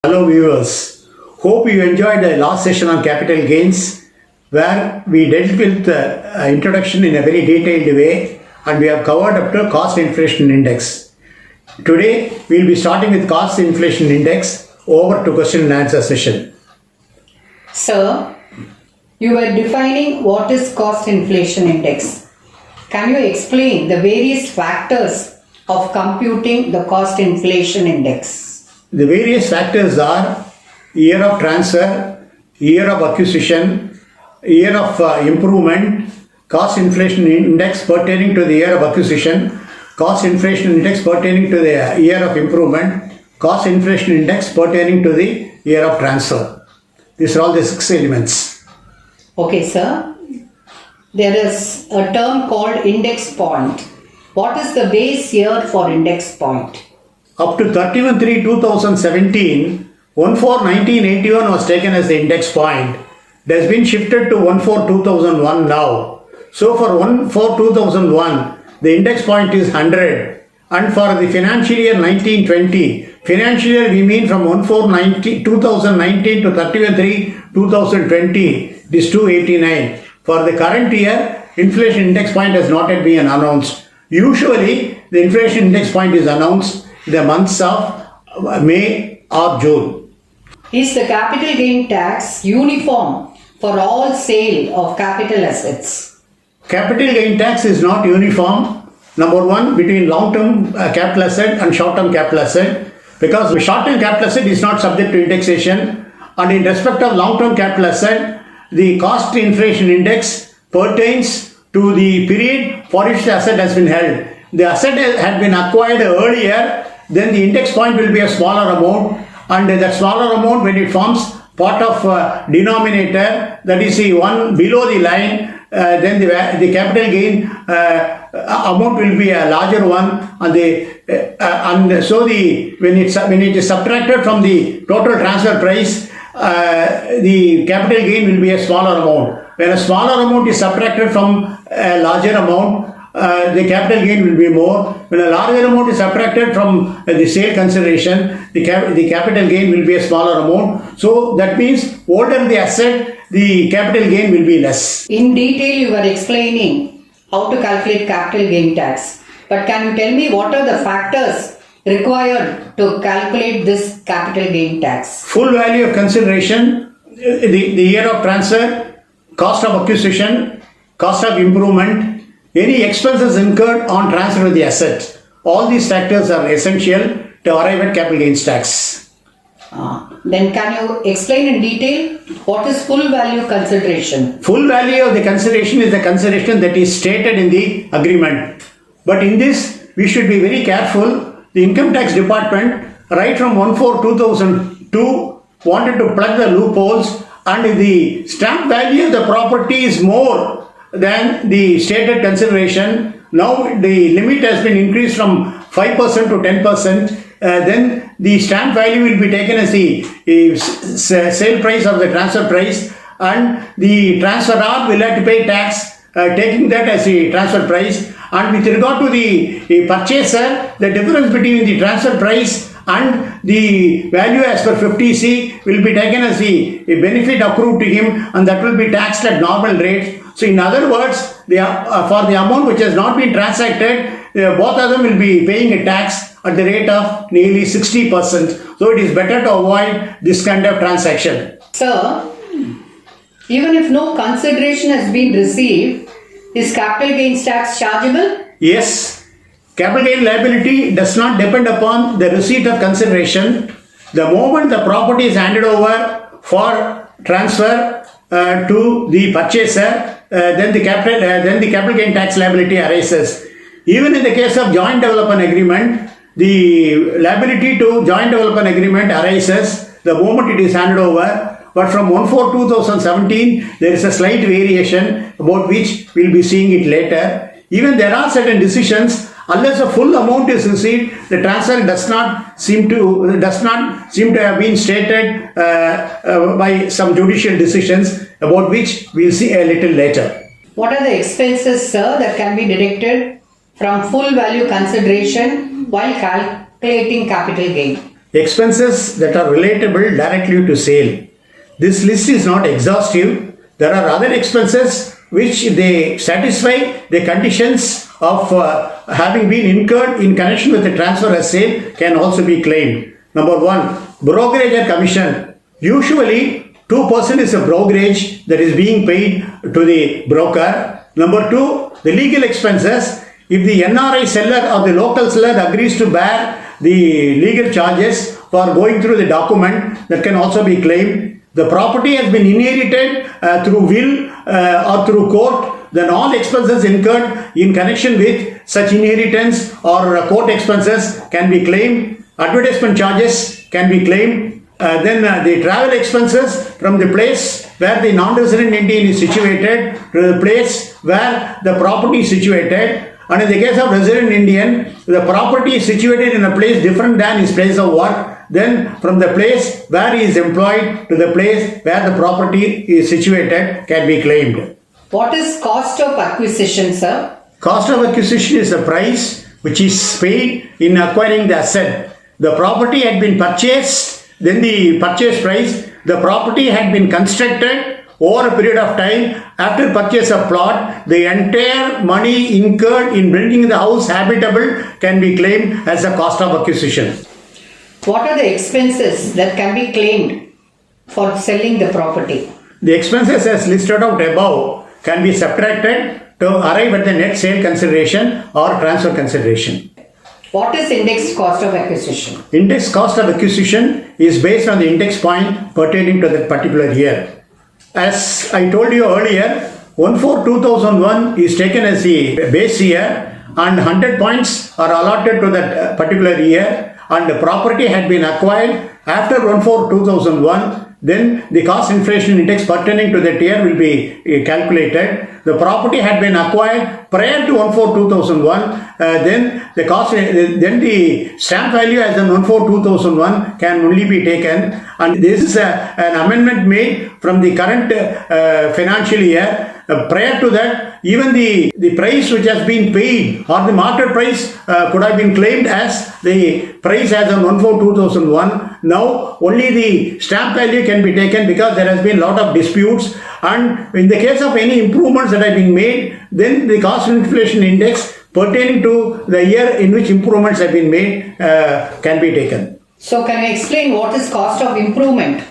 Hello viewers, hope you enjoyed the last session on capital gains where we dealt with the introduction in a very detailed way and we have covered up to cost inflation index. Today we will be starting with cost inflation index. Over to question and answer session. Sir, you were defining what is cost inflation index. Can you explain the various factors of computing the cost inflation index? The various factors are year of transfer, year of acquisition, year of improvement, cost inflation index pertaining to the year of acquisition, cost inflation index pertaining to the year of improvement, cost inflation index pertaining to the year of transfer. These are all the 6 elements. Okay, sir. There is a term called index point. What is the base year for index point? Up to 31/3/2017, 1/4/1981 was taken as the index point. It has been shifted to 1/4/2001 now. So for 1/4/2001, the index point is 100. And for the financial year 1920, financial year we mean from 1/4/2019 to 31/3/2020, it is 289. For the current year, inflation index point has not yet been announced. Usually, the inflation index point is announced in the months of May or June. Is the capital gain tax uniform for all sale of capital assets? Capital gain tax is not uniform. Number one, between long-term capital asset and short-term capital asset, because the short-term capital asset is not subject to indexation, and in respect of long-term capital asset, the cost inflation index pertains to the period for which the asset has been held. The asset had been acquired earlier, then the index point will be a smaller amount, and that smaller amount, when it forms part of denominator, that is the one below the line, then the capital gain amount will be a larger one, and so when it is subtracted from the total transfer price, the capital gain will be a smaller amount. When a smaller amount is subtracted from a larger amount, the capital gain will be more. When a larger amount is subtracted from the sale consideration, the capital gain will be a smaller amount. So that means older the asset, the capital gain will be less. In detail, you were explaining how to calculate capital gain tax. But can you tell me what are the factors required to calculate this capital gain tax? Full value of consideration, the year of transfer, cost of acquisition, cost of improvement, any expenses incurred on transfer of the asset. All these factors are essential to arrive at capital gains tax. Then can you explain in detail what is full value consideration? Full value of the consideration is the consideration that is stated in the agreement. But in this, we should be very careful. The income tax department, right from 1/4/2002, wanted to plug the loopholes, and the stamp value of the property is more than the stated consideration. Now the limit has been increased from 5% to 10%. Then the stamp value will be taken as the sale price of the transfer price, and the transferor will have to pay tax, taking that as the transfer price. And with regard to the purchaser, the difference between the transfer price and the value as per 50C will be taken as the benefit accrued to him, and that will be taxed at normal rates. So in other words, for the amount which has not been transacted, both of them will be paying a tax at the rate of nearly 60%. So it is better to avoid this kind of transaction. Sir, even if no consideration has been received, is capital gains tax chargeable? Yes. Capital gain liability does not depend upon the receipt of consideration. The moment the property is handed over for transfer to the purchaser, then the capital gain tax liability arises. Even in the case of joint development agreement, the liability to joint development agreement arises the moment it is handed over. But from 1/4/2017, there is a slight variation about which we will be seeing it later. Even there are certain decisions, unless a full amount is received, the transfer does not seem to have been stated by some judicial decisions, about which we will see a little later. What are the expenses, sir, that can be deducted from full value consideration while calculating capital gain? expenses that are relatable directly to sale. This list is not exhaustive. There are other expenses which they satisfy the conditions of having been incurred in connection with the transfer as sale can also be claimed. Number one, brokerage or commission. Usually 2% is a brokerage that is being paid to the broker. Number two, the legal expenses. If the NRI seller or the local seller agrees to bear the legal charges for going through the document, that can also be claimed. The property has been inherited through will or through court, then all expenses incurred in connection with such inheritance or court expenses can be claimed. Advertisement charges can be claimed. Then the travel expenses from the place where the non-resident Indian is situated to the place where the property is situated. And in the case of resident Indian, the property is situated in a place different than his place of work. Then from the place where he is employed to the place where the property is situated can be claimed. What is cost of acquisition, sir? Cost of acquisition is the price which is paid in acquiring the asset. The property had been purchased, then the purchase price, the property had been constructed over a period of time. After purchase of plot, the entire money incurred in bringing the house habitable can be claimed as a cost of acquisition. What are the expenses that can be claimed for selling the property? The expenses as listed out above can be subtracted to arrive at the net sale consideration or transfer consideration. What is indexed cost of acquisition? Index cost of acquisition is based on the index point pertaining to that particular year. As I told you earlier, 1/4/2001 is taken as the base year and 100 points are allotted to that particular year, and the property had been acquired after 1/4/2001. Then the cost inflation index pertaining to that year will be calculated. The property had been acquired prior to 1/4/2001. Then the stamp value as on 1/4/2001 can only be taken, and this is an amendment made from the current financial year. Prior to that, even the price which has been paid or the market price could have been claimed as the price as on 1/4/2001. Now only the stamp value can be taken because there has been a lot of disputes, and in the case of any improvements that have been made, then the cost inflation index pertaining to the year in which improvements have been made can be taken. So can you explain what is cost of improvement?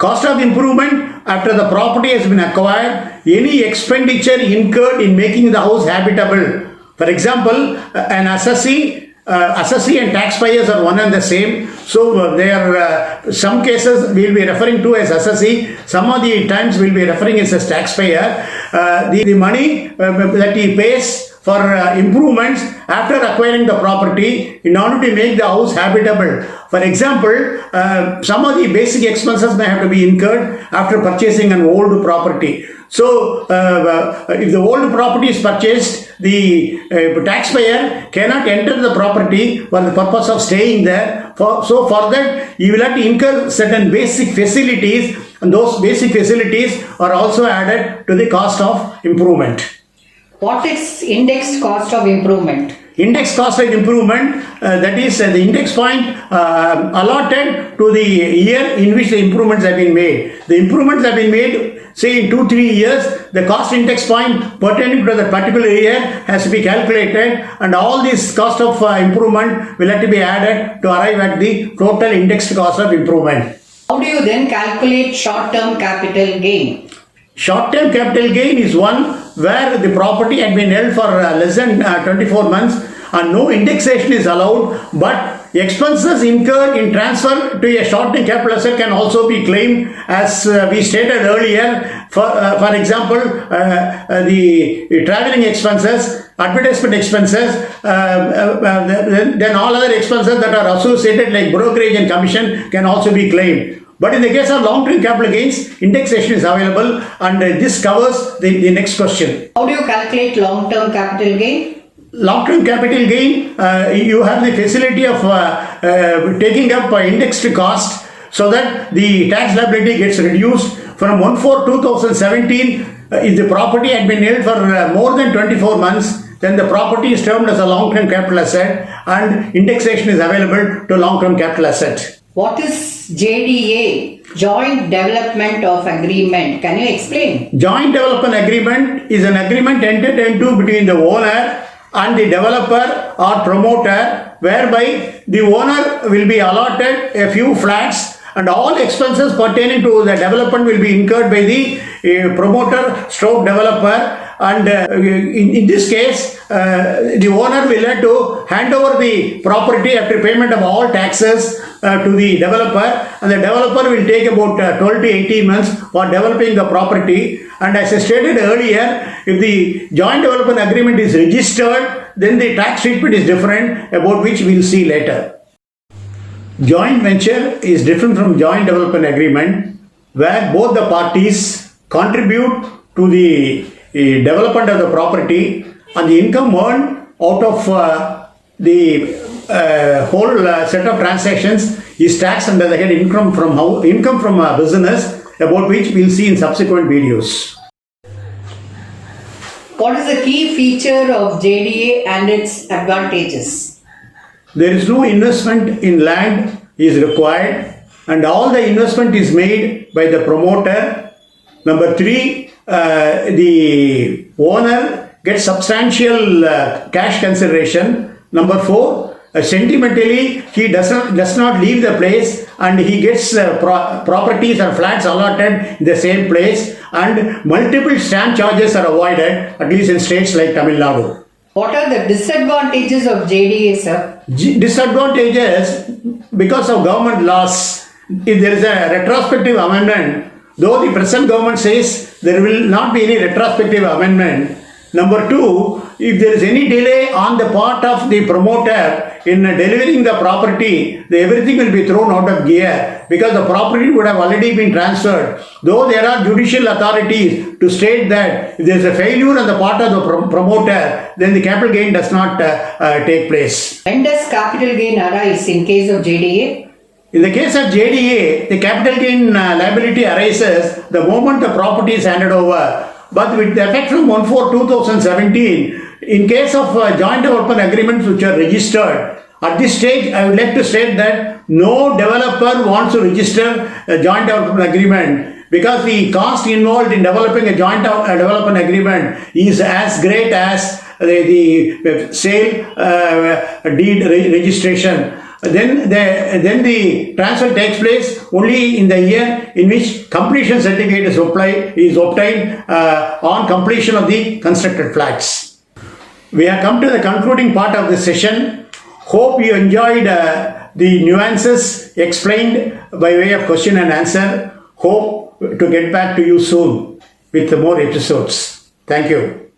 Cost of improvement after the property has been acquired, any expenditure incurred in making the house habitable. For example, an assessee and taxpayers are one and the same. So some cases we will be referring to as assessee, some of the times we will be referring as taxpayer. The money that he pays for improvements after acquiring the property in order to make the house habitable. For example, some of the basic expenses may have to be incurred after purchasing an old property. So, if the old property is purchased, the taxpayer cannot enter the property for the purpose of staying there. So, for that, you will have to incur certain basic facilities, and those basic facilities are also added to the cost of improvement. What is indexed cost of improvement? Index cost of improvement, that is the index point allotted to the year in which the improvements have been made. The improvements have been made, say in 2-3 years, the cost index point pertaining to the particular year has to be calculated, and all this cost of improvement will have to be added to arrive at the total indexed cost of improvement. How do you then calculate short-term capital gain? Short-term capital gain is one where the property had been held for less than 24 months and no indexation is allowed, but expenses incurred in transfer to a short-term capital asset can also be claimed, as we stated earlier. For example, the traveling expenses, advertisement expenses, then all other expenses that are associated like brokerage and commission can also be claimed. But in the case of long-term capital gains, indexation is available, and this covers the next question. How do you calculate long-term capital gain? Long-term capital gain, you have the facility of taking up indexed cost so that the tax liability gets reduced from 1/4/2017. If the property had been held for more than 24 months, then the property is termed as a long-term capital asset and indexation is available to long-term capital asset. What is JDA? Joint Development of Agreement. Can you explain? Joint development agreement is an agreement entered into between the owner and the developer or promoter, whereby the owner will be allotted a few flats and all expenses pertaining to the development will be incurred by the promoter stroke developer, and in this case the owner will have to hand over the property after payment of all taxes to the developer, and the developer will take about 12 to 18 months for developing the property. And as I stated earlier, if the joint development agreement is registered, then the tax treatment is different, about which we will see later. Joint venture is different from joint development agreement, where both the parties contribute to the development of the property, and the income earned out of the whole set of transactions is taxed under the head income from a business, about which we will see in subsequent videos. What is the key feature of JDA and its advantages? There is no investment in land is required, and all the investment is made by the promoter. Number 3, the owner gets substantial cash consideration. Number 4, sentimentally he does not leave the place, and he gets properties or flats allotted in the same place, and multiple stamp charges are avoided, at least in states like Tamil Nadu. What are the disadvantages of JDA, sir? Disadvantages, because of government laws, if there is a retrospective amendment, though the present government says there will not be any retrospective amendment. Number 2, if there is any delay on the part of the promoter in delivering the property, everything will be thrown out of gear, because the property would have already been transferred. Though there are judicial authorities to state that if there is a failure on the part of the promoter, then the capital gain does not take place. When does capital gain arise in case of JDA? In the case of JDA, the capital gain liability arises the moment the property is handed over. But with the effect from 1/4/2017, in case of joint development agreements which are registered, at this stage I would like to state that no developer wants to register a joint development agreement, because the cost involved in developing a joint development agreement is as great as the sale deed registration. Then the transfer takes place only in the year in which completion certificate is obtained on completion of the constructed flats. We have come to the concluding part of this session. Hope you enjoyed the nuances explained by way of question and answer. Hope to get back to you soon with more episodes. Thank you.